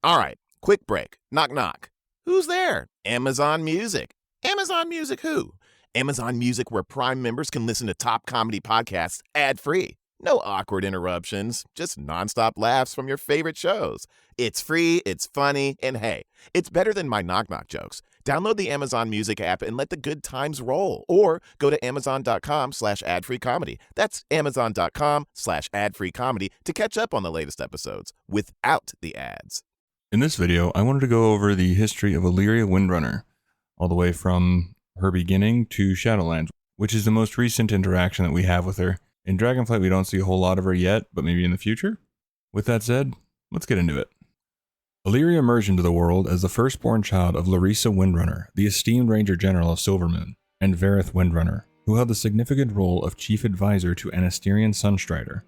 All right, quick break. Knock, knock. Who's there? Amazon Music. Amazon Music who? Amazon Music, where Prime members can listen to top comedy podcasts ad-free. No awkward interruptions, just nonstop laughs from your favorite shows. It's free, it's funny, and hey, it's better than my knock-knock jokes. Download the Amazon Music app and let the good times roll. Or go to amazon.com/ad-free-comedy. That's amazon.com/ad-free-comedy to catch up on the latest episodes without the ads. In this video, I wanted to go over the history of Alleria Windrunner, all the way from her beginning to Shadowlands, which is the most recent interaction that we have with her. In Dragonflight, we don't see a whole lot of her yet, but maybe in the future? With that said, let's get into it. Alleria emerged into the world as the firstborn child of Alleria Windrunner, the esteemed Ranger General of Silvermoon, and Vareth Windrunner, who held the significant role of chief advisor to Anasterian Sunstrider.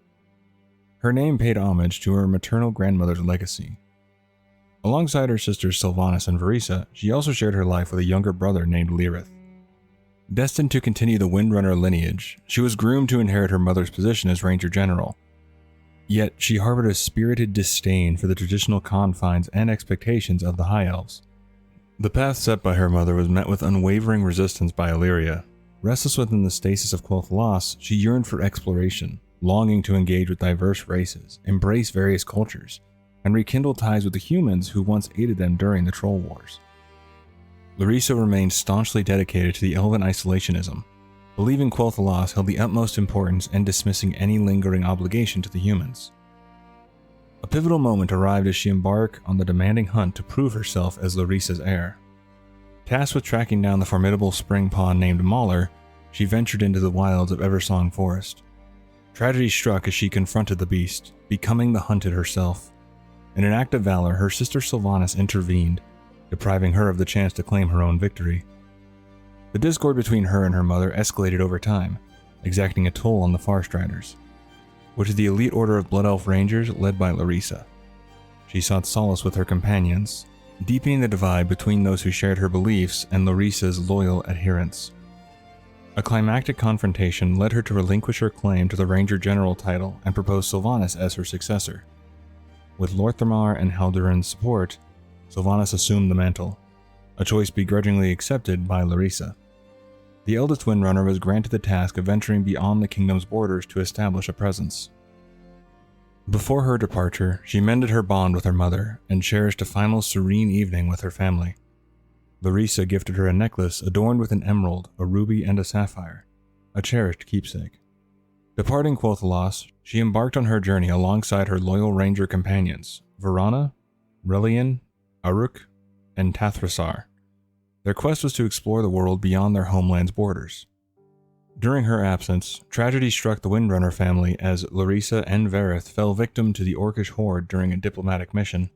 Her name paid homage to her maternal grandmother's legacy. Alongside her sisters Sylvanas and Varisa, she also shared her life with a younger brother named Lyrith. Destined to continue the Windrunner lineage, she was groomed to inherit her mother's position as Ranger General. Yet, she harbored a spirited disdain for the traditional confines and expectations of the High Elves. The path set by her mother was met with unwavering resistance by Alleria. Restless within the stasis of Quel'Thalas, she yearned for exploration, longing to engage with diverse races, embrace various cultures, and rekindle ties with the humans who once aided them during the Troll Wars. Larissa remained staunchly dedicated to the Elven isolationism, believing Quel'Thalas held the utmost importance and dismissing any lingering obligation to the humans. A pivotal moment arrived as she embarked on the demanding hunt to prove herself as Larissa's heir. Tasked with tracking down the formidable spring pawn named Mauler, she ventured into the wilds of Eversong Forest. Tragedy struck as she confronted the beast, becoming the hunted herself. In an act of valor, her sister Sylvanas intervened, depriving her of the chance to claim her own victory. The discord between her and her mother escalated over time, exacting a toll on the Farstriders, which is the elite order of Blood Elf Rangers led by Larissa. She sought solace with her companions, deepening the divide between those who shared her beliefs and Larissa's loyal adherents. A climactic confrontation led her to relinquish her claim to the Ranger General title and propose Sylvanas as her successor. With Lor'themar and Haldurin's support, Sylvanas assumed the mantle, a choice begrudgingly accepted by Larissa. The eldest Windrunner was granted the task of venturing beyond the kingdom's borders to establish a presence. Before her departure, she mended her bond with her mother and cherished a final serene evening with her family. Larissa gifted her a necklace adorned with an emerald, a ruby, and a sapphire, a cherished keepsake. Departing Quel'Thalas, she embarked on her journey alongside her loyal ranger companions, Varana, Relian, Aruk, and Tathrasar. Their quest was to explore the world beyond their homeland's borders. During her absence, tragedy struck the Windrunner family as Larissa and Vareth fell victim to the Orcish horde during a diplomatic mission.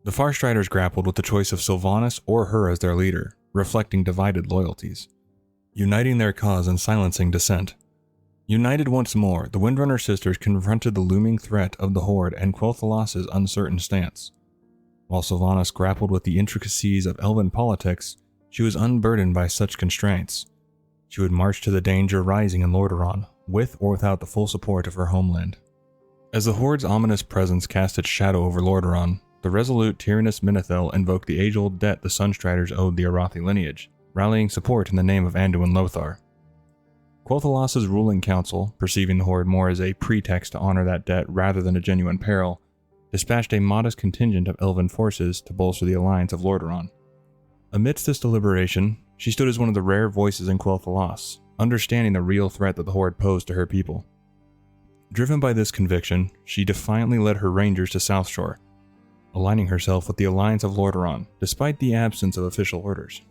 The Farstriders grappled with the choice of Sylvanas or her as their leader, reflecting divided loyalties, uniting their cause and silencing dissent. United once more, the Windrunner sisters confronted the looming threat of the horde and Quel'Thalas' uncertain stance. While Sylvanas grappled with the intricacies of elven politics, she was unburdened by such constraints. She would march to the danger rising in Lordaeron, with or without the full support of her homeland. As the horde's ominous presence cast its shadow over Lordaeron, the resolute tyrannous Minethel invoked the age-old debt the Sunstriders owed the Arathi lineage, rallying support in the name of Anduin Lothar. Quel'Thalas' ruling council, perceiving the horde more as a pretext to honor that debt rather than a genuine peril, dispatched a modest contingent of elven forces to bolster the alliance of Lordaeron. Amidst this deliberation, she stood as one of the rare voices in Quel'Thalas, understanding the real threat that the horde posed to her people. Driven by this conviction, she defiantly led her rangers to Southshore, aligning herself with the alliance of Lordaeron, despite the absence of official orders.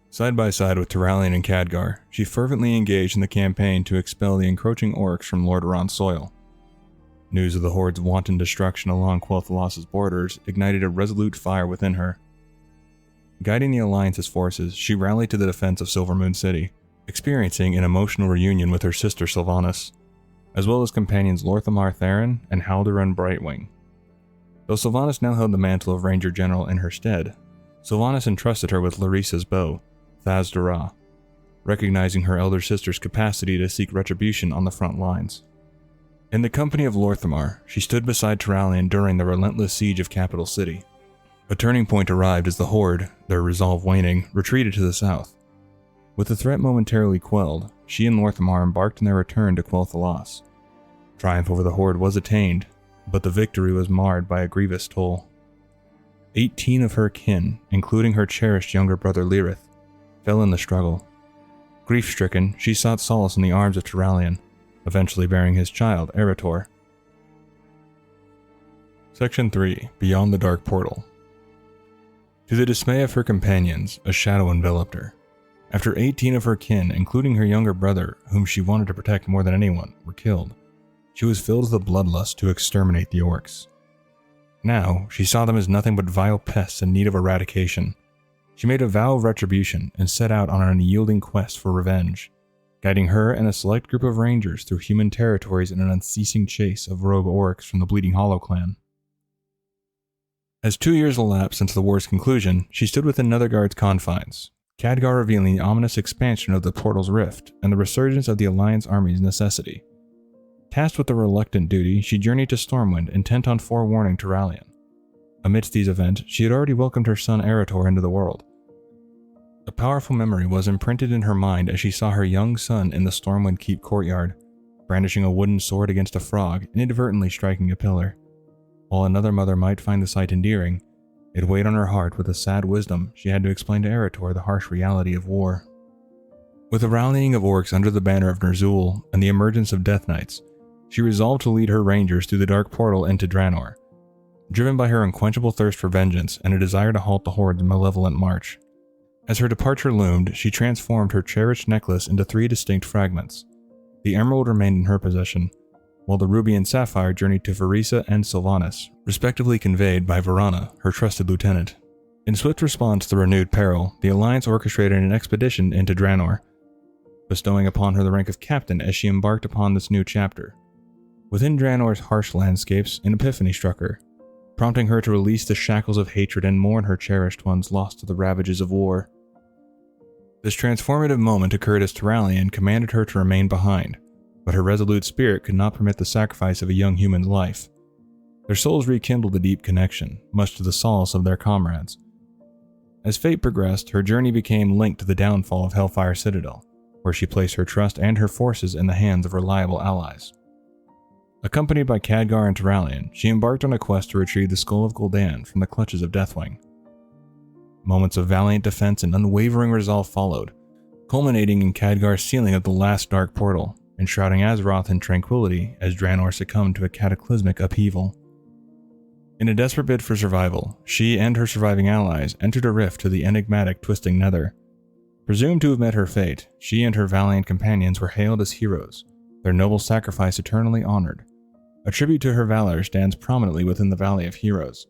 Side by side with Turalyon and Khadgar, she fervently engaged in the campaign to expel the encroaching orcs from Lordaeron's soil. News of the horde's wanton destruction along Quel'Thalas' borders ignited a resolute fire within her. Guiding the Alliance's forces, she rallied to the defense of Silvermoon City, experiencing an emotional reunion with her sister Sylvanas, as well as companions Lor'themar Theron and Haldurin Brightwing. Though Sylvanas now held the mantle of Ranger General in her stead, Sylvanas entrusted her with Larissa's bow, Thaz-Dara, recognizing her elder sister's capacity to seek retribution on the front lines. In the company of Lorthamar, she stood beside Turallion during the relentless siege of Capital City. A turning point arrived as the Horde, their resolve waning, retreated to the south. With the threat momentarily quelled, she and Lorthamar embarked on their return to quell the loss. Triumph over the Horde was attained, but the victory was marred by a grievous toll. 18 of her kin, including her cherished younger brother Lyrith, fell in the struggle. Grief-stricken, she sought solace in the arms of Turallion, eventually bearing his child, Eretor. Section 3. Beyond the Dark Portal. To the dismay of her companions, a shadow enveloped her. After 18 of her kin, including her younger brother, whom she wanted to protect more than anyone, were killed, she was filled with a bloodlust to exterminate the orcs. Now, she saw them as nothing but vile pests in need of eradication. She made a vow of retribution and set out on an unyielding quest for revenge, guiding her and a select group of rangers through human territories in an unceasing chase of rogue orcs from the Bleeding Hollow clan. As 2 years elapsed since the war's conclusion, she stood within Nethergard's confines, Khadgar revealing the ominous expansion of the portal's rift and the resurgence of the Alliance army's necessity. Tasked with the reluctant duty, she journeyed to Stormwind, intent on forewarning Turallion. Amidst these events, she had already welcomed her son Eretor into the world. A powerful memory was imprinted in her mind as she saw her young son in the Stormwind Keep courtyard, brandishing a wooden sword against a frog, inadvertently striking a pillar. While another mother might find the sight endearing, it weighed on her heart with a sad wisdom she had to explain to Eretor the harsh reality of war. With the rallying of orcs under the banner of Ner'zhul and the emergence of Death Knights, she resolved to lead her rangers through the dark portal into Draenor, driven by her unquenchable thirst for vengeance and a desire to halt the Horde's malevolent march. As her departure loomed, she transformed her cherished necklace into 3 distinct fragments. The emerald remained in her possession, while the ruby and sapphire journeyed to Verisa and Sylvanas, respectively conveyed by Varana, her trusted lieutenant. In swift response to the renewed peril, the Alliance orchestrated an expedition into Draenor, bestowing upon her the rank of captain as she embarked upon this new chapter. Within Draenor's harsh landscapes, an epiphany struck her, prompting her to release the shackles of hatred and mourn her cherished ones lost to the ravages of war. This transformative moment occurred as Turallion commanded her to remain behind, but her resolute spirit could not permit the sacrifice of a young human's life. Their souls rekindled a deep connection, much to the solace of their comrades. As fate progressed, her journey became linked to the downfall of Hellfire Citadel, where she placed her trust and her forces in the hands of reliable allies. Accompanied by Khadgar and Turallion, she embarked on a quest to retrieve the skull of Gul'dan from the clutches of Deathwing. Moments of valiant defense and unwavering resolve followed, culminating in Khadgar's sealing of the last dark portal, enshrouding Azeroth in tranquility as Draenor succumbed to a cataclysmic upheaval. In a desperate bid for survival, she and her surviving allies entered a rift to the enigmatic Twisting Nether. Presumed to have met her fate, she and her valiant companions were hailed as heroes, their noble sacrifice eternally honored. A tribute to her valor stands prominently within the Valley of Heroes,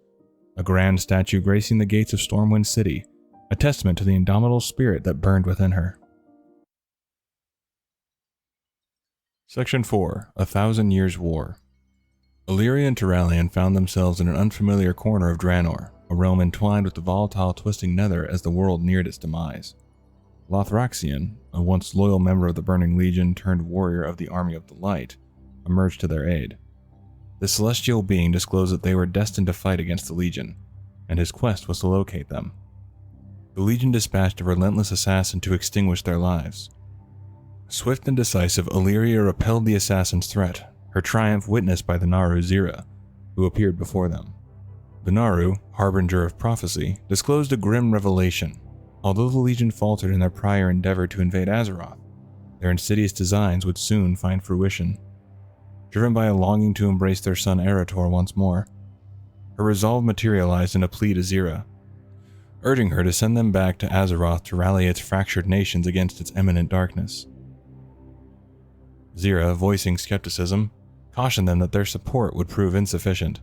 a grand statue gracing the gates of Stormwind City, a testament to the indomitable spirit that burned within her. Section 4. 1,000 Years' War. Alleria and Turallion found themselves in an unfamiliar corner of Draenor, a realm entwined with the volatile Twisting Nether as the world neared its demise. Lothraxion, a once loyal member of the Burning Legion turned warrior of the Army of the Light, emerged to their aid. The celestial being disclosed that they were destined to fight against the Legion, and his quest was to locate them. The Legion dispatched a relentless assassin to extinguish their lives. Swift and decisive, Alleria repelled the assassin's threat, her triumph witnessed by the Naru Zira, who appeared before them. The Naru, harbinger of prophecy, disclosed a grim revelation. Although the Legion faltered in their prior endeavor to invade Azeroth, their insidious designs would soon find fruition. Driven by a longing to embrace their son Eretor once more, her resolve materialized in a plea to Zira, urging her to send them back to Azeroth to rally its fractured nations against its imminent darkness. Zira, voicing skepticism, cautioned them that their support would prove insufficient.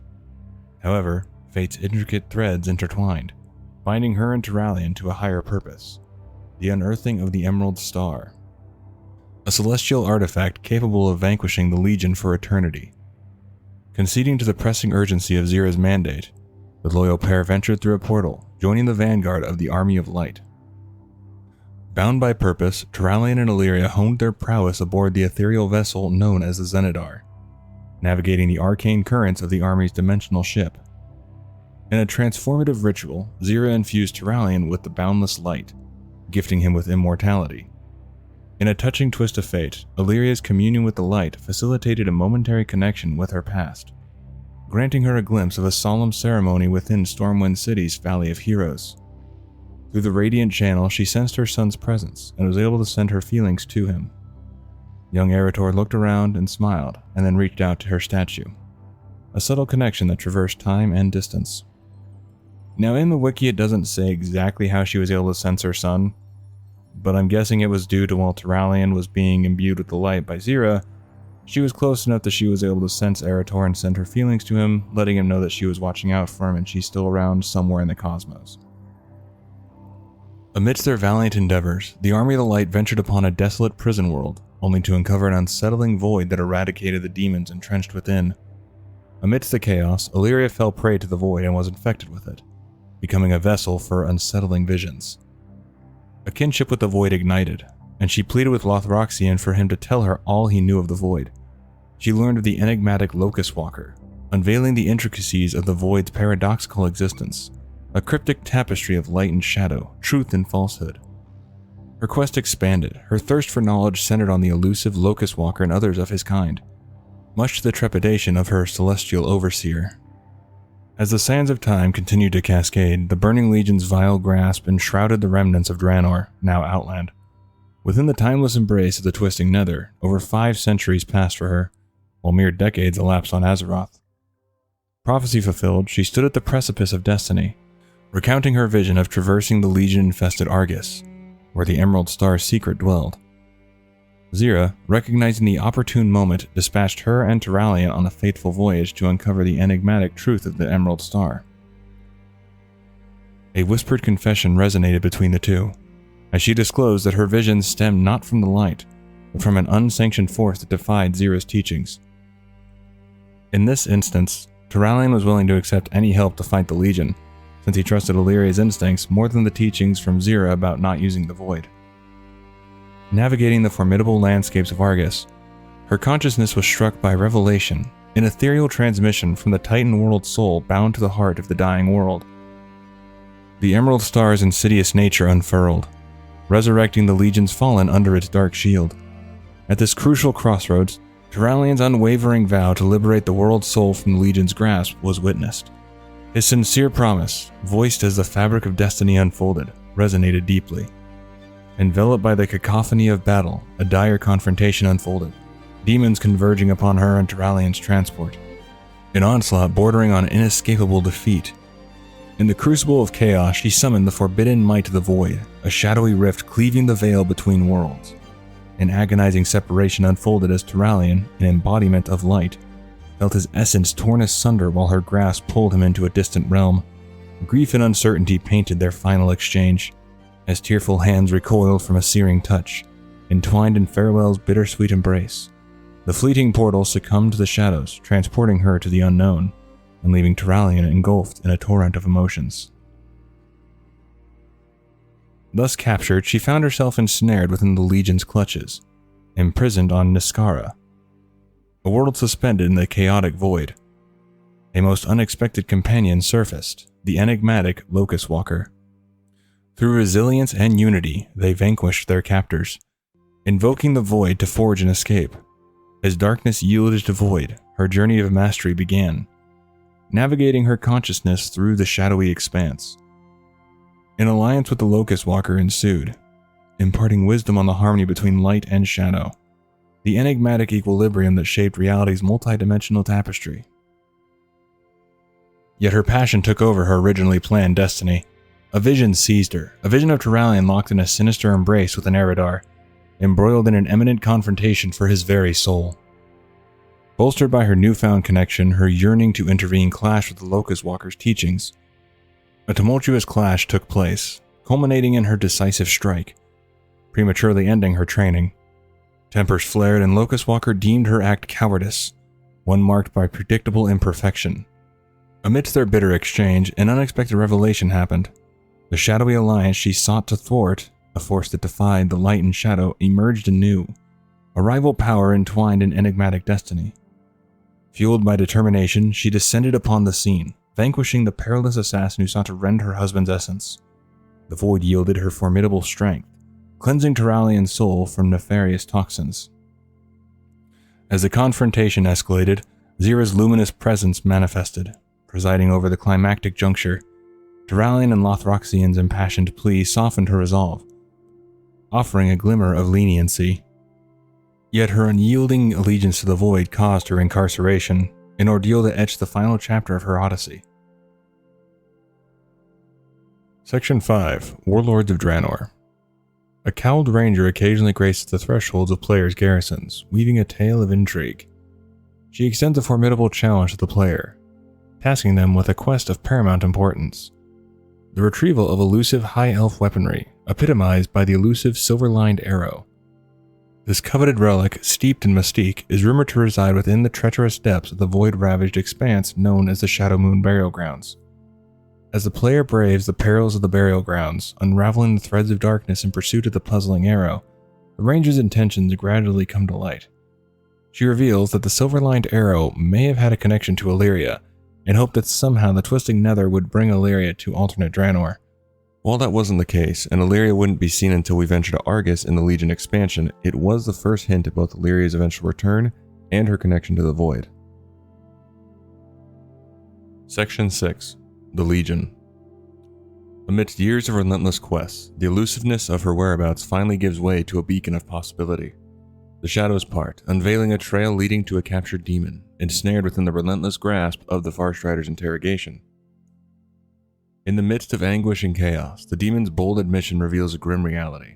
However, fate's intricate threads intertwined, binding her and Turallion to a higher purpose, the unearthing of the Emerald Star, a celestial artifact capable of vanquishing the Legion for eternity. Conceding to the pressing urgency of Zira's mandate, the loyal pair ventured through a portal, joining the vanguard of the Army of Light. Bound by purpose, Turallion and Alleria honed their prowess aboard the ethereal vessel known as the Zenidar. navigating the arcane currents of the army's dimensional ship. In a transformative ritual, Zira infused Turalyon with the boundless light, gifting him with immortality. In a touching twist of fate, Alleria's communion with the light facilitated a momentary connection with her past, granting her a glimpse of a solemn ceremony within Stormwind City's Valley of Heroes. Through the radiant channel, she sensed her son's presence and was able to send her feelings to him. Young Eretor looked around and smiled, and then reached out to her statue, a subtle connection that traversed time and distance. Now in the wiki it doesn't say exactly how she was able to sense her son, but I'm guessing it was due to while Turalyon was being imbued with the light by Zira, she was close enough that she was able to sense Eretor and send her feelings to him, letting him know that she was watching out for him and she's still around somewhere in the cosmos. Amidst their valiant endeavors, the Army of the Light ventured upon a desolate prison world, only to uncover an unsettling void that eradicated the demons entrenched within. Amidst the chaos, Alleria fell prey to the void and was infected with it, becoming a vessel for unsettling visions. A kinship with the void ignited, and she pleaded with Lothroxian for him to tell her all he knew of the void. She learned of the enigmatic Locust Walker, unveiling the intricacies of the void's paradoxical existence, a cryptic tapestry of light and shadow, truth and falsehood. Her quest expanded, her thirst for knowledge centered on the elusive Locust Walker and others of his kind, much to the trepidation of her celestial overseer. As the sands of time continued to cascade, the Burning Legion's vile grasp enshrouded the remnants of Draenor, now Outland. Within the timeless embrace of the twisting Nether, over 5 centuries passed for her, while mere decades elapsed on Azeroth. Prophecy fulfilled, she stood at the precipice of destiny, recounting her vision of traversing the Legion-infested Argus, where the Emerald Star's secret dwelled. Zira, recognizing the opportune moment, dispatched her and Turalyon on a fateful voyage to uncover the enigmatic truth of the Emerald Star. A whispered confession resonated between the two, as she disclosed that her visions stemmed not from the light, but from an unsanctioned force that defied Zira's teachings. In this instance, Turalyon was willing to accept any help to fight the Legion, since he trusted Alleria's instincts more than the teachings from Zira about not using the Void. Navigating the formidable landscapes of Argus, her consciousness was struck by revelation, an ethereal transmission from the Titan world soul bound to the heart of the dying world. The Emerald Star's insidious nature unfurled, resurrecting the Legion's fallen under its dark shield. At this crucial crossroads, Turalyon's unwavering vow to liberate the world's soul from the Legion's grasp was witnessed. His sincere promise, voiced as the fabric of destiny unfolded, resonated deeply. Enveloped by the cacophony of battle, a dire confrontation unfolded, demons converging upon her and Turalyon's transport. An onslaught bordering on inescapable defeat. In the crucible of chaos, she summoned the forbidden might of the Void, a shadowy rift cleaving the veil between worlds. An agonizing separation unfolded as Turalyon, an embodiment of light, felt his essence torn asunder while her grasp pulled him into a distant realm. Grief and uncertainty painted their final exchange, as tearful hands recoiled from a searing touch, entwined in farewell's bittersweet embrace. The fleeting portal succumbed to the shadows, transporting her to the unknown, and leaving Turalyon engulfed in a torrent of emotions. Thus captured, she found herself ensnared within the Legion's clutches, imprisoned on Niskara, a world suspended in the chaotic void. A most unexpected companion surfaced, the enigmatic Locust Walker. Through resilience and unity, they vanquished their captors, invoking the void to forge an escape. As darkness yielded to void, her journey of mastery began, navigating her consciousness through the shadowy expanse. An alliance with the Locust Walker ensued, imparting wisdom on the harmony between light and shadow, the enigmatic equilibrium that shaped reality's multidimensional tapestry. Yet her passion took over her originally planned destiny. A vision seized her, a vision of Turalyon locked in a sinister embrace with an Eredar, embroiled in an imminent confrontation for his very soul. Bolstered by her newfound connection, her yearning to intervene clashed with the Locust Walker's teachings. A tumultuous clash took place, culminating in her decisive strike, prematurely ending her training. Tempers flared and Locust Walker deemed her act cowardice, one marked by predictable imperfection. Amidst their bitter exchange, an unexpected revelation happened. The shadowy alliance she sought to thwart, a force that defied the light and shadow, emerged anew, a rival power entwined in enigmatic destiny. Fueled by determination, she descended upon the scene, vanquishing the perilous assassin who sought to rend her husband's essence. The void yielded her formidable strength, cleansing Turalian's soul from nefarious toxins. As the confrontation escalated, Xera's luminous presence manifested, presiding over the climactic juncture. Turalian and Lothroxian's impassioned plea softened her resolve, offering a glimmer of leniency. Yet her unyielding allegiance to the void caused her incarceration, an ordeal that etched the final chapter of her odyssey. Section 5. Warlords of Draenor. A cowled ranger occasionally graces the thresholds of players' garrisons, weaving a tale of intrigue. She extends a formidable challenge to the player, tasking them with a quest of paramount importance: the retrieval of elusive high elf weaponry, epitomized by the elusive silver-lined arrow. This coveted relic, steeped in mystique, is rumored to reside within the treacherous depths of the void-ravaged expanse known as the Shadow Moon Burial Grounds. As the player braves the perils of the burial grounds, unraveling the threads of darkness in pursuit of the puzzling arrow, the ranger's intentions gradually come to light. She reveals that the silver-lined arrow may have had a connection to Alleria, and hoped that somehow the twisting nether would bring Alleria to alternate Draenor. While that wasn't the case, and Alleria wouldn't be seen until we venture to Argus in the Legion expansion, it was the first hint at both Alleria's eventual return and her connection to the Void. Section 6. The Legion. Amidst years of relentless quests, the elusiveness of her whereabouts finally gives way to a beacon of possibility. The shadows part, unveiling a trail leading to a captured demon, ensnared within the relentless grasp of the Farstrider's interrogation. In the midst of anguish and chaos, the demon's bold admission reveals a grim reality: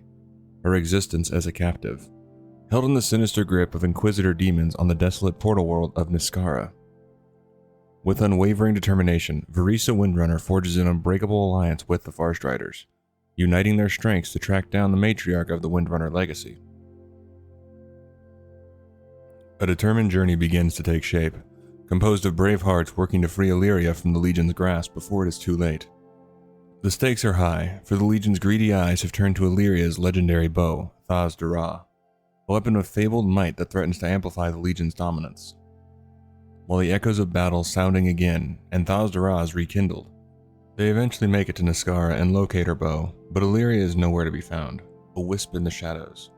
her existence as a captive, held in the sinister grip of Inquisitor demons on the desolate portal world of Niskara. With unwavering determination, Alleria Windrunner forges an unbreakable alliance with the Farstriders, uniting their strengths to track down the matriarch of the Windrunner legacy. A determined journey begins to take shape, composed of brave hearts working to free Alleria from the Legion's grasp before it is too late. The stakes are high, for the Legion's greedy eyes have turned to Alleria's legendary bow, Thaz Dara, a weapon of fabled might that threatens to amplify the Legion's dominance. While the echoes of battle sounding again, and Thaz Dara is rekindled, they eventually make it to Niskara and locate her bow, but Alleria is nowhere to be found, a wisp in the shadows.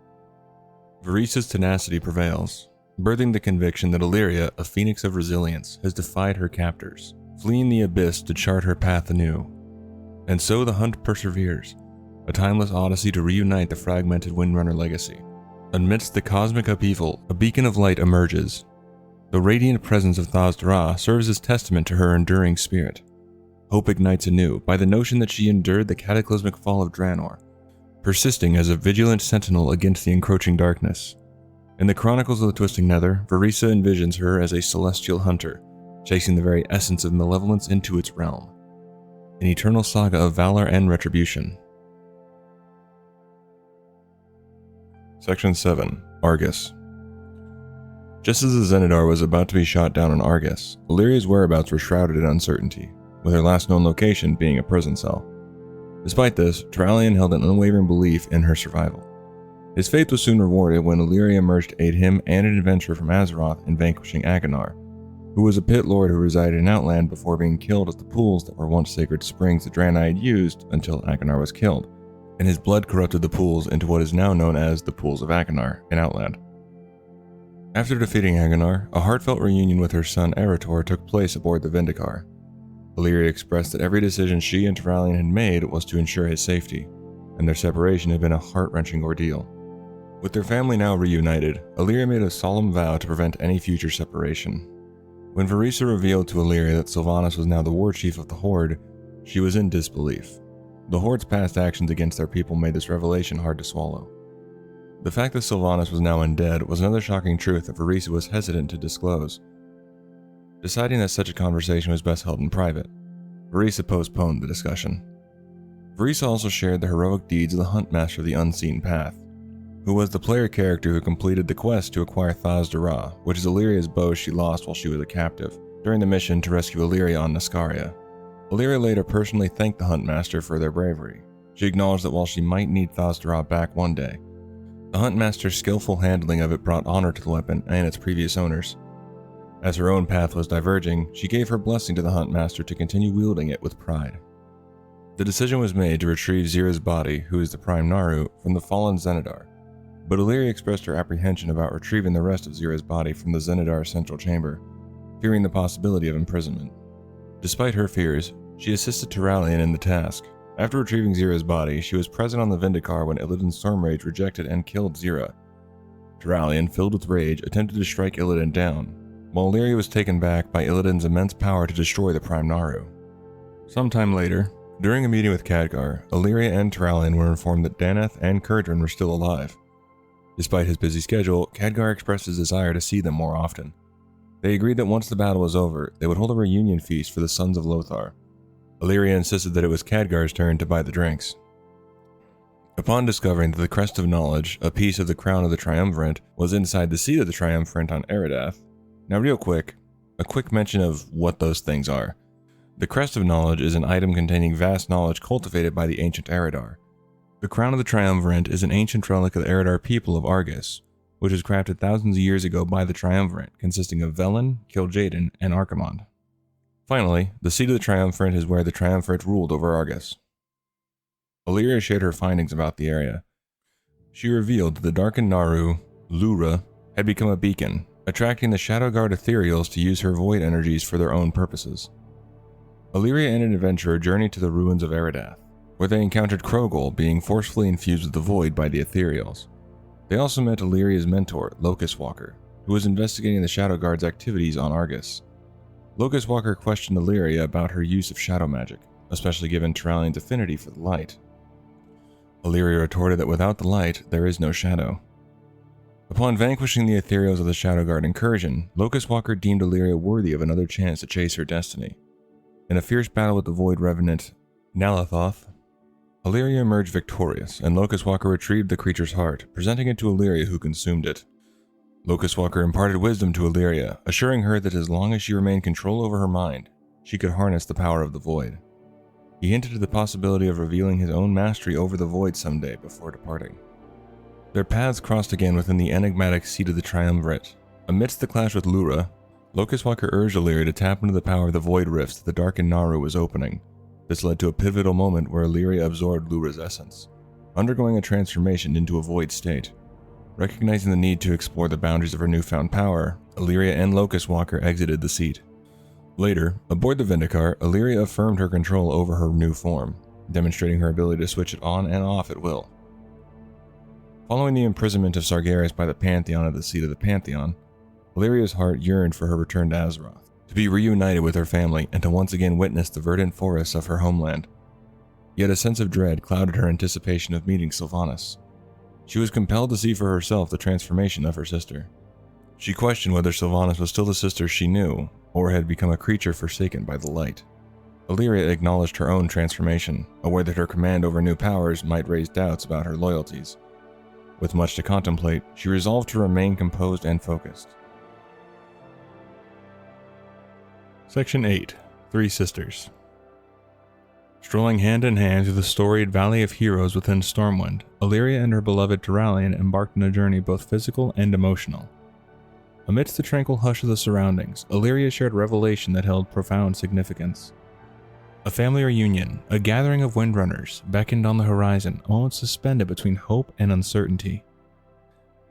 Varisa's tenacity prevails, birthing the conviction that Alleria, a phoenix of resilience, has defied her captors, fleeing the abyss to chart her path anew. And so the hunt perseveres, a timeless odyssey to reunite the fragmented Windrunner legacy. Amidst the cosmic upheaval, a beacon of light emerges. The radiant presence of Thaz Dara serves as testament to her enduring spirit. Hope ignites anew by the notion that she endured the cataclysmic fall of Draenor, persisting as a vigilant sentinel against the encroaching darkness. In the Chronicles of the Twisting Nether, Verisa envisions her as a celestial hunter, chasing the very essence of malevolence into its realm. An eternal saga of valor and retribution. Section 7. Argus. Just as the Zenidar was about to be shot down on Argus, Alleria's whereabouts were shrouded in uncertainty, with her last known location being a prison cell. Despite this, Turalian held an unwavering belief in her survival. His faith was soon rewarded when Alleria emerged to aid him and an adventurer from Azeroth in vanquishing Aganar, who was a pit lord who resided in Outland before being killed at the pools that were once sacred springs the Draenei had used until Aganar was killed, and his blood corrupted the pools into what is now known as the Pools of Aganar in Outland. After defeating Aganar, a heartfelt reunion with her son Eretor took place aboard the Vindicar. Alleria expressed that every decision she and Turalian had made was to ensure his safety, and their separation had been a heart-wrenching ordeal. With their family now reunited, Alleria made a solemn vow to prevent any future separation. When Verisa revealed to Alleria that Sylvanas was now the war chief of the Horde, she was in disbelief. The Horde's past actions against their people made this revelation hard to swallow. The fact that Sylvanas was now undead was another shocking truth that Verisa was hesitant to disclose. Deciding that such a conversation was best held in private, Verisa postponed the discussion. Verisa also shared the heroic deeds of the Huntmaster of the Unseen Path, who was the player character who completed the quest to acquire Thaz Dara, which is Alleria's bow she lost while she was a captive, during the mission to rescue Alleria on Niskaria. Alleria later personally thanked the Huntmaster for their bravery. She acknowledged that while she might need Thaz Dara back one day, the Huntmaster's skillful handling of it brought honor to the weapon and its previous owners. As her own path was diverging, she gave her blessing to the Huntmaster to continue wielding it with pride. The decision was made to retrieve Zira's body, who is the Prime Naru, from the fallen Zenidar, but Alleria expressed her apprehension about retrieving the rest of Zira's body from the Zenidar central chamber, fearing the possibility of imprisonment. Despite her fears, she assisted Turalyon in the task. After retrieving Zira's body, she was present on the Vindicar when Illidan's Stormrage rejected and killed Zira. Turalyon, filled with rage, attempted to strike Illidan down, while Alleria was taken back by Illidan's immense power to destroy the Prime Naru. Sometime later, during a meeting with Khadgar, Alleria and Turalyon were informed that Daneth and Kurdran were still alive. Despite his busy schedule, Khadgar expressed his desire to see them more often. They agreed that once the battle was over, they would hold a reunion feast for the Sons of Lothar. Alleria insisted that it was Khadgar's turn to buy the drinks. Upon discovering that the Crest of Knowledge, a piece of the Crown of the Triumvirate, was inside the seat of the Triumvirate on Eridath. Now real quick, a quick mention of what those things are. The Crest of Knowledge is an item containing vast knowledge cultivated by the ancient Eridar. The Crown of the Triumvirate is an ancient relic of the Eridar people of Argus, which was crafted thousands of years ago by the Triumvirate, consisting of Velen, Kil'jaeden, and Archimonde. Finally, the seat of the Triumvirate is where the Triumvirate ruled over Argus. Alleria shared her findings about the area. She revealed that the Darkened Naru, Lura, had become a beacon, attracting the Shadowguard Ethereals to use her void energies for their own purposes. Alleria and an adventurer journeyed to the ruins of Eridath, where they encountered Krogol being forcefully infused with the void by the Ethereals. They also met Alleria's mentor, Locust Walker, who was investigating the Shadowguard's activities on Argus. Locust Walker questioned Alleria about her use of shadow magic, especially given Turalyon's affinity for the light. Alleria retorted that without the light, there is no shadow. Upon vanquishing the Ethereals of the Shadowguard incursion, Locust Walker deemed Alleria worthy of another chance to chase her destiny. In a fierce battle with the Void Revenant, Nalathoth, Alleria emerged victorious, and Locust Walker retrieved the creature's heart, presenting it to Alleria, who consumed it. Locust Walker imparted wisdom to Alleria, assuring her that as long as she remained control over her mind, she could harness the power of the Void. He hinted at the possibility of revealing his own mastery over the Void someday before departing. Their paths crossed again within the enigmatic seat of the Triumvirate. Amidst the clash with Lura, Locust Walker urged Alleria to tap into the power of the Void Rifts that the Darkened Naru was opening. This led to a pivotal moment where Alleria absorbed Lura's essence, undergoing a transformation into a void state. Recognizing the need to explore the boundaries of her newfound power, Alleria and Locust Walker exited the seat. Later, aboard the Vindicar, Alleria affirmed her control over her new form, demonstrating her ability to switch it on and off at will. Following the imprisonment of Sargeras by the Pantheon at the seat of the Pantheon, Alleria's heart yearned for her return to Azeroth, to be reunited with her family and to once again witness the verdant forests of her homeland. Yet a sense of dread clouded her anticipation of meeting Sylvanas. She was compelled to see for herself the transformation of her sister. She questioned whether Sylvanas was still the sister she knew, or had become a creature forsaken by the light. Alleria acknowledged her own transformation, aware that her command over new powers might raise doubts about her loyalties. With much to contemplate, she resolved to remain composed and focused. Section 8. Three Sisters. Strolling hand in hand through the storied Valley of Heroes within Stormwind, Alleria and her beloved Turalyon embarked on a journey both physical and emotional. Amidst the tranquil hush of the surroundings, Alleria shared revelation that held profound significance. A family reunion, a gathering of Windrunners, beckoned on the horizon, almost suspended between hope and uncertainty.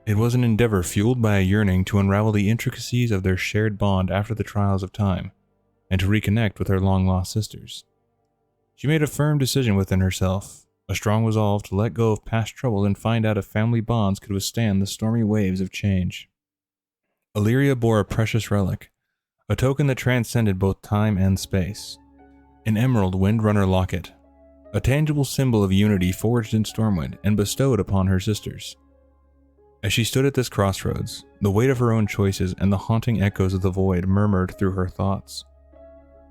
It was an endeavor fueled by a yearning to unravel the intricacies of their shared bond after the trials of time, and to reconnect with her long-lost sisters. She made a firm decision within herself, a strong resolve to let go of past trouble and find out if family bonds could withstand the stormy waves of change. Alleria bore a precious relic, a token that transcended both time and space. An emerald Windrunner locket, a tangible symbol of unity forged in Stormwind and bestowed upon her sisters. As she stood at this crossroads, the weight of her own choices and the haunting echoes of the void murmured through her thoughts.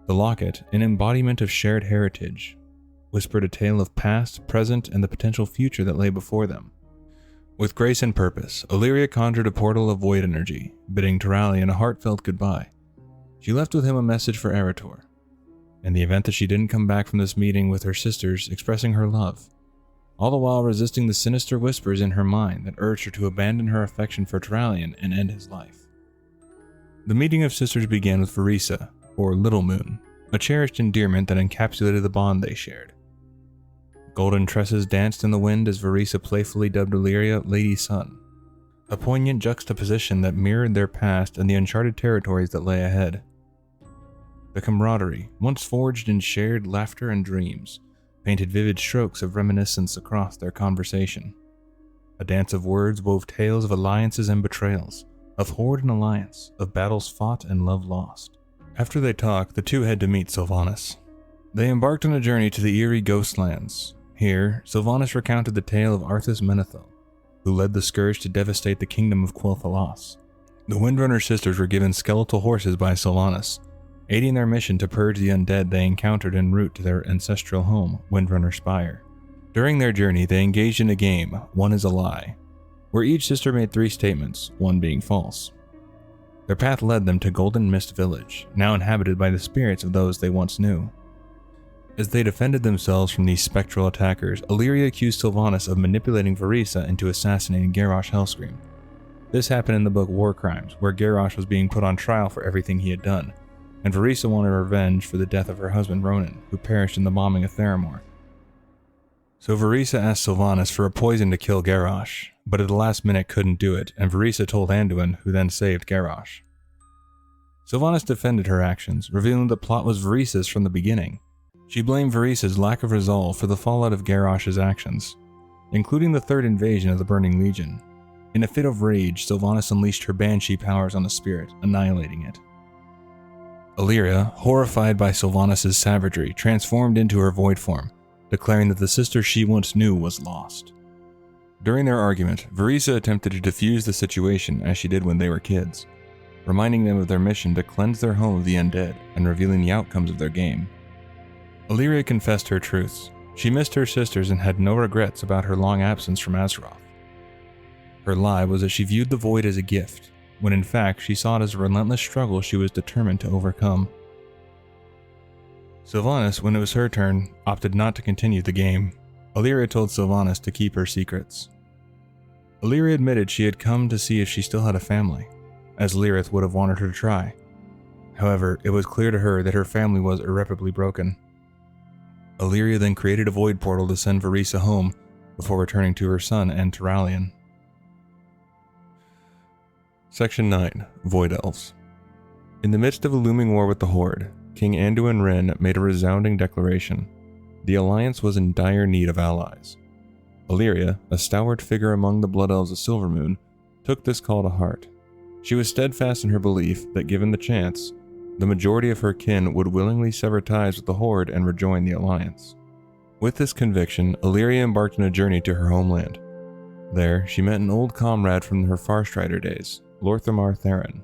The locket, an embodiment of shared heritage, whispered a tale of past, present, and the potential future that lay before them. With grace and purpose, Alleria conjured a portal of void energy, bidding Turalyon a heartfelt goodbye. She left with him a message for Eretor. In the event that she didn't come back from this meeting with her sisters, expressing her love, all the while resisting the sinister whispers in her mind that urged her to abandon her affection for Turalyon and end his life. The meeting of sisters began with Verisa, or Little Moon, a cherished endearment that encapsulated the bond they shared. Golden tresses danced in the wind as Verisa playfully dubbed Alleria Lady Sun, a poignant juxtaposition that mirrored their past and the uncharted territories that lay ahead. The camaraderie, once forged in shared laughter and dreams, painted vivid strokes of reminiscence across their conversation. A dance of words wove tales of alliances and betrayals, of horde and alliance, of battles fought and love lost. After they talked, the two had to meet Sylvanas. They embarked on a journey to the eerie Ghostlands. Here, Sylvanas recounted the tale of Arthas Menethil, who led the Scourge to devastate the kingdom of Quel'Thalas. The Windrunner sisters were given skeletal horses by Sylvanas, aiding their mission to purge the undead they encountered en route to their ancestral home, Windrunner Spire. During their journey, they engaged in a game, One is a Lie, where each sister made 3 statements, one being false. Their path led them to Golden Mist Village, now inhabited by the spirits of those they once knew. As they defended themselves from these spectral attackers, Alleria accused Sylvanas of manipulating Verisa into assassinating Garrosh Hellscream. This happened in the book War Crimes, where Garrosh was being put on trial for everything he had done, and Verisa wanted revenge for the death of her husband Ronan, who perished in the bombing of Theramore. So Verisa asked Sylvanas for a poison to kill Garrosh, but at the last minute couldn't do it, and Verisa told Anduin, who then saved Garrosh. Sylvanas defended her actions, revealing the plot was Verisa's from the beginning. She blamed Verisa's lack of resolve for the fallout of Garrosh's actions, including the third invasion of the Burning Legion. In a fit of rage, Sylvanas unleashed her banshee powers on the spirit, annihilating it. Alleria, horrified by Sylvanas' savagery, transformed into her void form, declaring that the sister she once knew was lost. During their argument, Verisa attempted to defuse the situation as she did when they were kids, reminding them of their mission to cleanse their home of the undead and revealing the outcomes of their game. Alleria confessed her truths. She missed her sisters and had no regrets about her long absence from Azeroth. Her lie was that she viewed the void as a gift, when in fact she saw it as a relentless struggle she was determined to overcome. Sylvanas, when it was her turn, opted not to continue the game. Alleria told Sylvanas to keep her secrets. Alleria admitted she had come to see if she still had a family, as Lyrith would have wanted her to try. However, it was clear to her that her family was irreparably broken. Alleria then created a void portal to send Verisa home before returning to her son and Turalyon. Section 9. Void Elves. In the midst of a looming war with the Horde, King Anduin Wrynn made a resounding declaration. The Alliance was in dire need of allies. Alleria, a stalwart figure among the Blood Elves of Silvermoon, took this call to heart. She was steadfast in her belief that given the chance, the majority of her kin would willingly sever ties with the Horde and rejoin the Alliance. With this conviction, Alleria embarked on a journey to her homeland. There, she met an old comrade from her Farstrider days, Lor'themar Theron.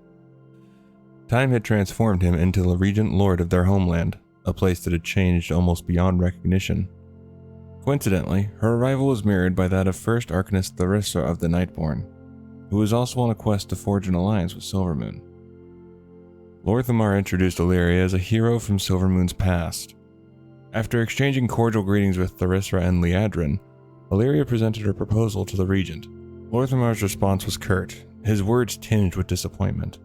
Time had transformed him into the Regent Lord of their homeland, a place that had changed almost beyond recognition. Coincidentally, her arrival was mirrored by that of First Arcanist Tharissa of the Nightborn, who was also on a quest to forge an alliance with Silvermoon. Lor'themar introduced Alleria as a hero from Silvermoon's past. After exchanging cordial greetings with Tharissa and Liadrin, Alleria presented her proposal to the Regent. Lor'themar's response was curt, his words tinged with disappointment.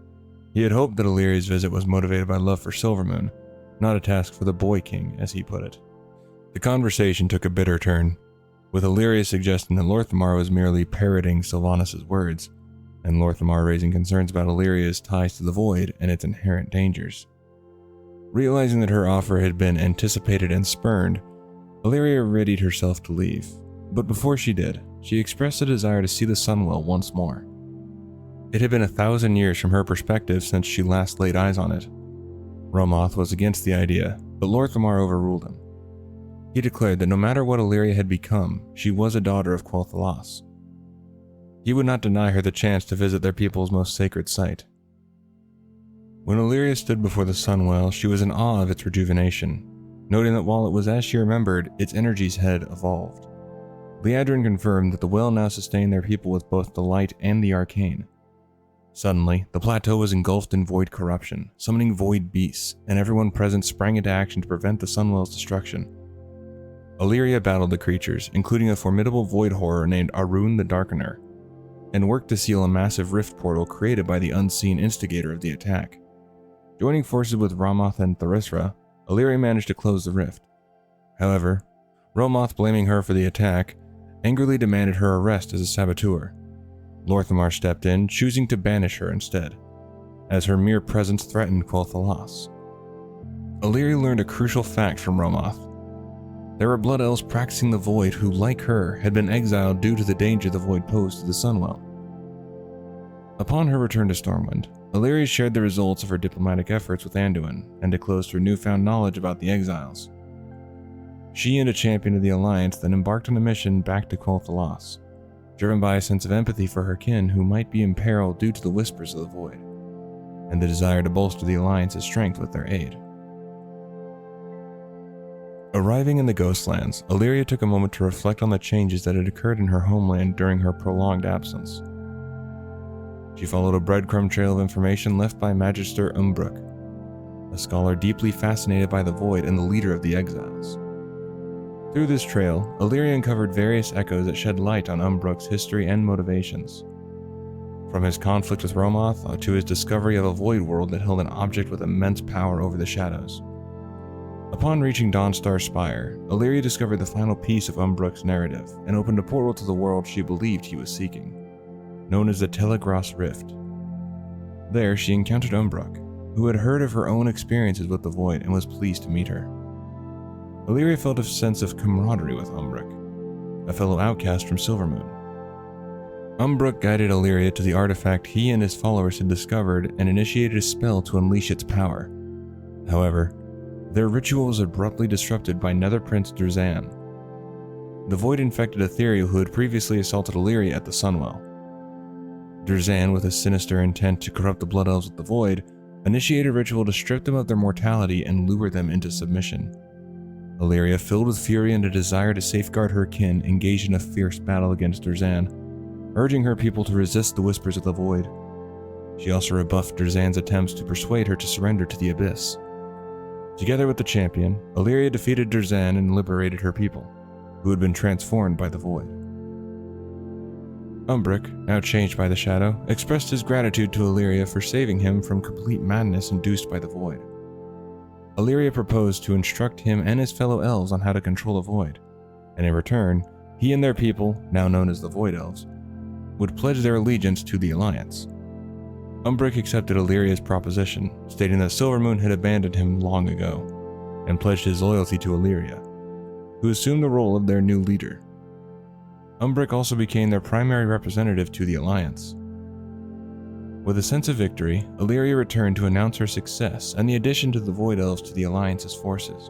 He had hoped that Alleria's visit was motivated by love for Silvermoon, not a task for the Boy King, as he put it. The conversation took a bitter turn, with Alleria suggesting that Lor'themar was merely parroting Sylvanas' words, and Lor'themar raising concerns about Alleria's ties to the Void and its inherent dangers. Realizing that her offer had been anticipated and spurned, Alleria readied herself to leave, but before she did, she expressed a desire to see the Sunwell once more. It had been 1,000 years from her perspective since she last laid eyes on it. Romoth was against the idea, but Lor'themar overruled him. He declared that no matter what Alleria had become, she was a daughter of Quel'Thalas. He would not deny her the chance to visit their people's most sacred site. When Alleria stood before the Sunwell, she was in awe of its rejuvenation, noting that while it was as she remembered, its energies had evolved. Liadrin confirmed that the well now sustained their people with both the light and the arcane. Suddenly, the plateau was engulfed in void corruption, summoning void beasts, and everyone present sprang into action to prevent the Sunwell's destruction. Alleria battled the creatures, including a formidable void horror named Arun the Darkener. and worked to seal a massive rift portal created by the unseen instigator of the attack. Joining forces with Ramoth and Tharisra, Alleria managed to close the rift. However, Ramoth, blaming her for the attack, angrily demanded her arrest as a saboteur. Lorthamar stepped in, choosing to banish her instead, as her mere presence threatened Quel'Thalas. Alleria learned a crucial fact from Ramoth. There were Blood Elves practicing the Void who, like her, had been exiled due to the danger the Void posed to the Sunwell. Upon her return to Stormwind, Alleria shared the results of her diplomatic efforts with Anduin and disclosed her newfound knowledge about the exiles. She and a champion of the Alliance then embarked on a mission back to Quel'Thalas, driven by a sense of empathy for her kin who might be in peril due to the whispers of the Void, and the desire to bolster the Alliance's strength with their aid. Arriving in the Ghostlands, Alleria took a moment to reflect on the changes that had occurred in her homeland during her prolonged absence. She followed a breadcrumb trail of information left by Magister Umbruk, a scholar deeply fascinated by the Void and the leader of the exiles. Through this trail, Alleria uncovered various echoes that shed light on Umbruk's history and motivations. From his conflict with Ramoth to his discovery of a Void world that held an object with immense power over the shadows. Upon reaching Dawnstar Spire, Alleria discovered the final piece of Umbruk's narrative and opened a portal to the world she believed he was seeking, known as the Telegrass Rift. There, she encountered Umbruk, who had heard of her own experiences with the Void and was pleased to meet her. Alleria felt a sense of camaraderie with Umbruk, a fellow outcast from Silvermoon. Umbruk guided Alleria to the artifact he and his followers had discovered and initiated a spell to unleash its power. However, their ritual was abruptly disrupted by Nether Prince Durzan. The Void infected Ethereal who had previously assaulted Alleria at the Sunwell. Durzan, with a sinister intent to corrupt the Blood Elves with the Void, initiated a ritual to strip them of their mortality and lure them into submission. Alleria, filled with fury and a desire to safeguard her kin, engaged in a fierce battle against Durzan, urging her people to resist the whispers of the Void. She also rebuffed Durzan's attempts to persuade her to surrender to the Abyss. Together with the champion, Alleria defeated Durzan and liberated her people, who had been transformed by the Void. Umbruk, now changed by the Shadow, expressed his gratitude to Alleria for saving him from complete madness induced by the Void. Alleria proposed to instruct him and his fellow elves on how to control the Void, and in return, he and their people, now known as the Void Elves, would pledge their allegiance to the Alliance. Umbruk accepted Alleria's proposition, stating that Silvermoon had abandoned him long ago, and pledged his loyalty to Alleria, who assumed the role of their new leader. Umbruk also became their primary representative to the Alliance. With a sense of victory, Alleria returned to announce her success and the addition to the Void Elves to the Alliance's forces.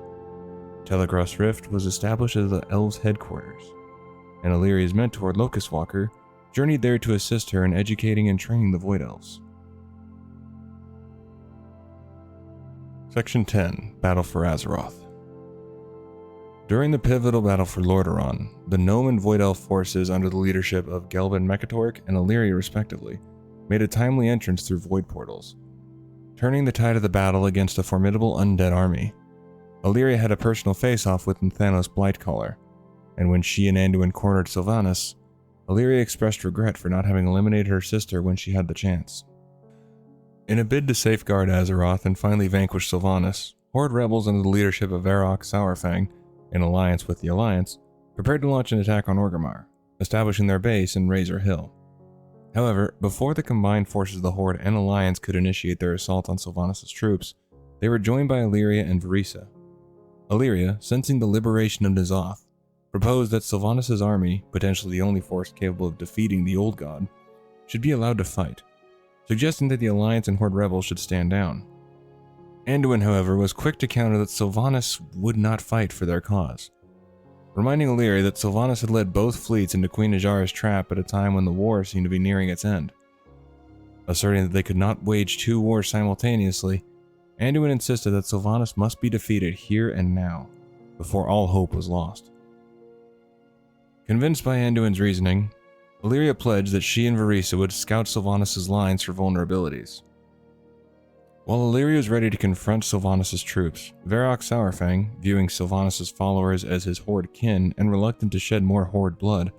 Telegrass Rift was established as the Elves' headquarters, and Alleria's mentor, Locust Walker, journeyed there to assist her in educating and training the Void Elves. Section 10. Battle for Azeroth. During the pivotal battle for Lordaeron, the Gnome and Void Elf forces under the leadership of Gelban Mekatork and Alleria respectively made a timely entrance through void portals, turning the tide of the battle against a formidable undead army. Alleria had a personal face-off with Thanos Blightcaller, and when she and Anduin cornered Sylvanas, Alleria expressed regret for not having eliminated her sister when she had the chance. In a bid to safeguard Azeroth and finally vanquish Sylvanas, Horde rebels under the leadership of Varrock Sourfang, in alliance with the Alliance, prepared to launch an attack on Orgrimmar, establishing their base in Razor Hill. However, before the combined forces of the Horde and Alliance could initiate their assault on Sylvanas' troops, they were joined by Alleria and Verisa. Alleria, sensing the liberation of N'Zoth, proposed that Sylvanas' army, potentially the only force capable of defeating the Old God, should be allowed to fight, suggesting that the Alliance and Horde rebels should stand down. Anduin, however, was quick to counter that Sylvanas would not fight for their cause, reminding Alleria that Sylvanas had led both fleets into Queen Najara's trap at a time when the war seemed to be nearing its end. Asserting that they could not wage two wars simultaneously, Anduin insisted that Sylvanas must be defeated here and now, before all hope was lost. Convinced by Anduin's reasoning, Alleria pledged that she and Verisa would scout Sylvanas' lines for vulnerabilities. While Alleria was ready to confront Sylvanas' troops, Varrock Sourfang, viewing Sylvanas' followers as his Horde kin and reluctant to shed more Horde blood,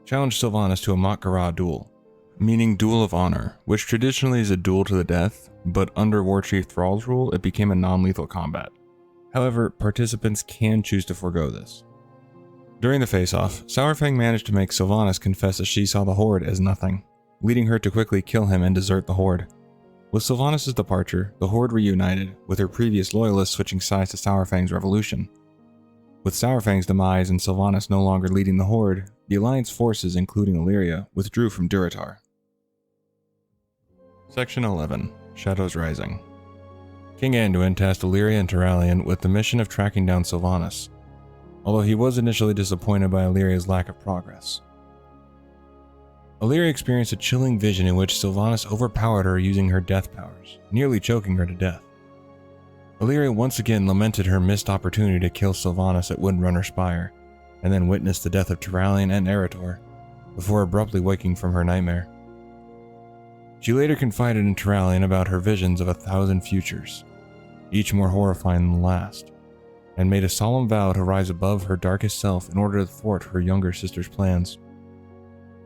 challenged Sylvanas to a Mat-Garah duel, meaning Duel of Honor, which traditionally is a duel to the death, but under War Chief Thrall's rule, it became a non-lethal combat. However, participants can choose to forego this. During the face-off, Sourfang managed to make Sylvanas confess that she saw the Horde as nothing, leading her to quickly kill him and desert the Horde. With Sylvanas' departure, the Horde reunited, with her previous loyalists switching sides to Sourfang's revolution. With Sourfang's demise and Sylvanas no longer leading the Horde, the Alliance forces, including Alleria, withdrew from Durotar. Section 11. Shadows Rising. King Anduin tasked Alleria and Turalyon with the mission of tracking down Sylvanas, although he was initially disappointed by Alleria's lack of progress. Alleria experienced a chilling vision in which Sylvanas overpowered her using her death powers, nearly choking her to death. Alleria once again lamented her missed opportunity to kill Sylvanas at Windrunner Spire, and then witnessed the death of Turalyon and Eretor, before abruptly waking from her nightmare. She later confided in Turalyon about her visions of 1,000 futures, each more horrifying than the last, and made a solemn vow to rise above her darkest self in order to thwart her younger sister's plans.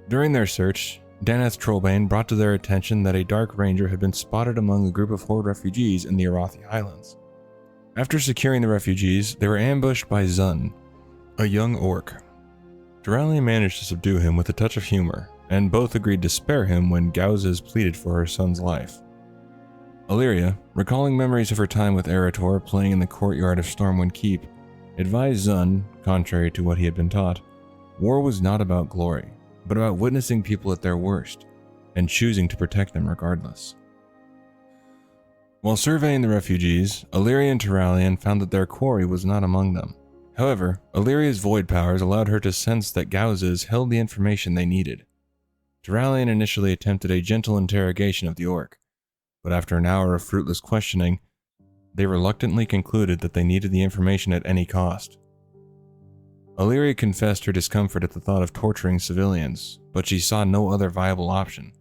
During their search, Daneth Trollbane brought to their attention that a Dark Ranger had been spotted among a group of Horde refugees in the Arathi Highlands. After securing the refugees, they were ambushed by Zun, a young orc. Turalyon managed to subdue him with a touch of humor, and both agreed to spare him when Gauzes pleaded for her son's life. Alleria, recalling memories of her time with Eretor playing in the courtyard of Stormwind Keep, advised Zun, contrary to what he had been taught, war was not about glory, but about witnessing people at their worst, and choosing to protect them regardless. While surveying the refugees, Alleria and Turalyon found that their quarry was not among them. However, Alleria's void powers allowed her to sense that Gauzes held the information they needed. Turalyon initially attempted a gentle interrogation of the orc, but after an hour of fruitless questioning, they reluctantly concluded that they needed the information at any cost. Alleria confessed her discomfort at the thought of torturing civilians, but she saw no other viable option,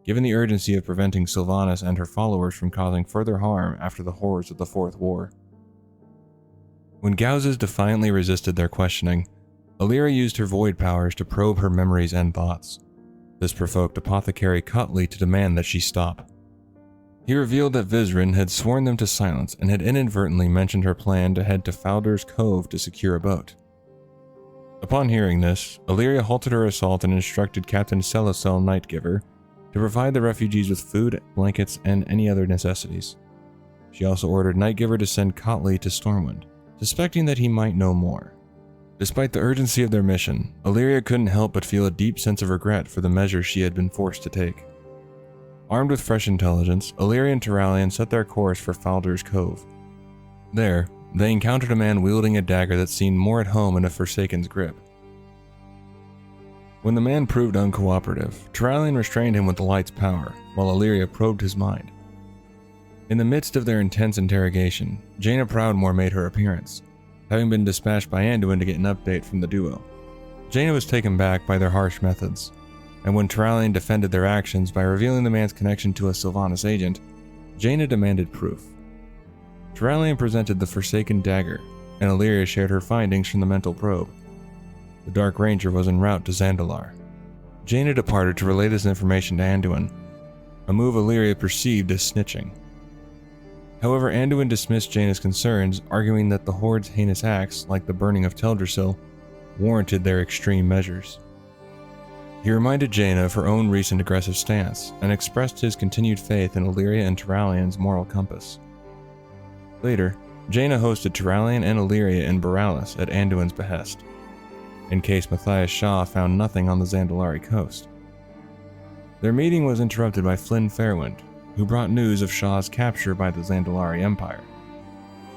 given the urgency of preventing Sylvanas and her followers from causing further harm after the horrors of the Fourth War. When Gauzes defiantly resisted their questioning, Alleria used her void powers to probe her memories and thoughts. This provoked Apothecary Cutley to demand that she stop. He revealed that Vizrin had sworn them to silence and had inadvertently mentioned her plan to head to Faldur's Cove to secure a boat. Upon hearing this, Alleria halted her assault and instructed Captain Celosel Nightgiver to provide the refugees with food, blankets, and any other necessities. She also ordered Nightgiver to send Cotley to Stormwind, suspecting that he might know more. Despite the urgency of their mission, Alleria couldn't help but feel a deep sense of regret for the measures she had been forced to take. Armed with fresh intelligence, Alleria and Turalyon set their course for Faldur's Cove. There, they encountered a man wielding a dagger that seemed more at home in a Forsaken's grip. When the man proved uncooperative, Turalyon restrained him with the light's power, while Alleria probed his mind. In the midst of their intense interrogation, Jaina Proudmoore made her appearance, having been dispatched by Anduin to get an update from the duo. Jaina was taken back by their harsh methods, and when Turalyon defended their actions by revealing the man's connection to a Sylvanas agent, Jaina demanded proof. Turalyon presented the Forsaken dagger, and Alleria shared her findings from the mental probe. The Dark Ranger was en route to Zandalar. Jaina departed to relay this information to Anduin, a move Alleria perceived as snitching. However, Anduin dismissed Jaina's concerns, arguing that the Horde's heinous acts, like the burning of Teldrassil, warranted their extreme measures. He reminded Jaina of her own recent aggressive stance, and expressed his continued faith in Alleria and Turalyon's moral compass. Later, Jaina hosted Turalyon and Alleria in Boralis at Anduin's behest, in case Matthias Shaw found nothing on the Zandalari coast. Their meeting was interrupted by Flynn Fairwind, who brought news of Shaw's capture by the Zandalari Empire.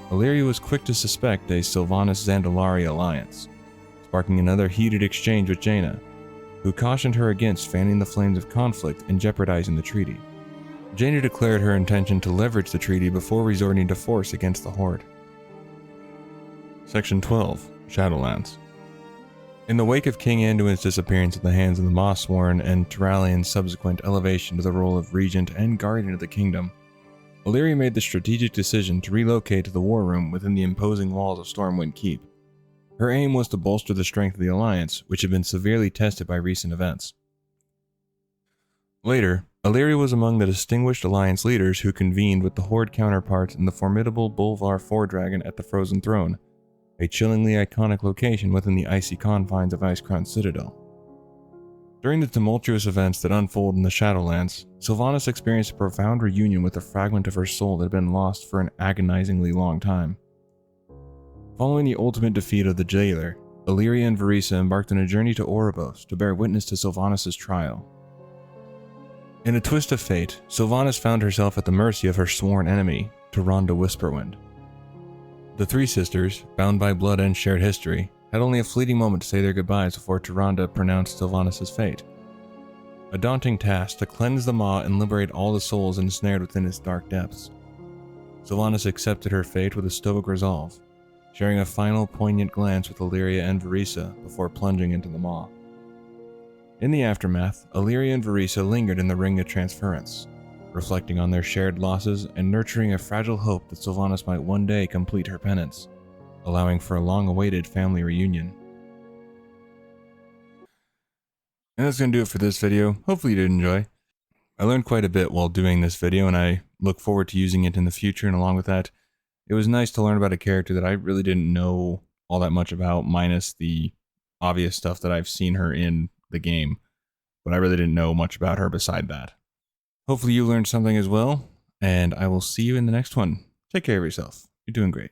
Alleria was quick to suspect a Sylvanas-Zandalari alliance, sparking another heated exchange with Jaina, who cautioned her against fanning the flames of conflict and jeopardizing the treaty. Jaina declared her intention to leverage the treaty before resorting to force against the Horde. Section 12. Shadowlands. In the wake of King Anduin's disappearance at the hands of the Mossworn and Turalyon's subsequent elevation to the role of Regent and Guardian of the Kingdom, Alleria made the strategic decision to relocate to the War Room within the imposing walls of Stormwind Keep. Her aim was to bolster the strength of the Alliance, which had been severely tested by recent events. Later, Alleria was among the distinguished Alliance leaders who convened with the Horde counterparts in the formidable Bolvar Foredragon at the Frozen Throne, a chillingly iconic location within the icy confines of Icecrown Citadel. During the tumultuous events that unfold in the Shadowlands, Sylvanas experienced a profound reunion with a fragment of her soul that had been lost for an agonizingly long time. Following the ultimate defeat of the Jailer, Alleria and Verisa embarked on a journey to Oribos to bear witness to Sylvanas' trial. In a twist of fate, Sylvanas found herself at the mercy of her sworn enemy, Tyrande Whisperwind. The three sisters, bound by blood and shared history, had only a fleeting moment to say their goodbyes before Tyrande pronounced Sylvanas' fate. A daunting task to cleanse the Maw and liberate all the souls ensnared within its dark depths. Sylvanas accepted her fate with a stoic resolve, sharing a final poignant glance with Alleria and Verisa before plunging into the Maw. In the aftermath, Alleria and Verisa lingered in the Ring of Transference, reflecting on their shared losses and nurturing a fragile hope that Sylvanas might one day complete her penance, allowing for a long-awaited family reunion. And that's going to do it for this video. Hopefully you did enjoy. I learned quite a bit while doing this video, and I look forward to using it in the future, and along with that, it was nice to learn about a character that I really didn't know all that much about, minus the obvious stuff that I've seen her in the game, but I really didn't know much about her beside that. Hopefully you learned something as well, and I will see you in the next one. Take care of yourself. You're doing great.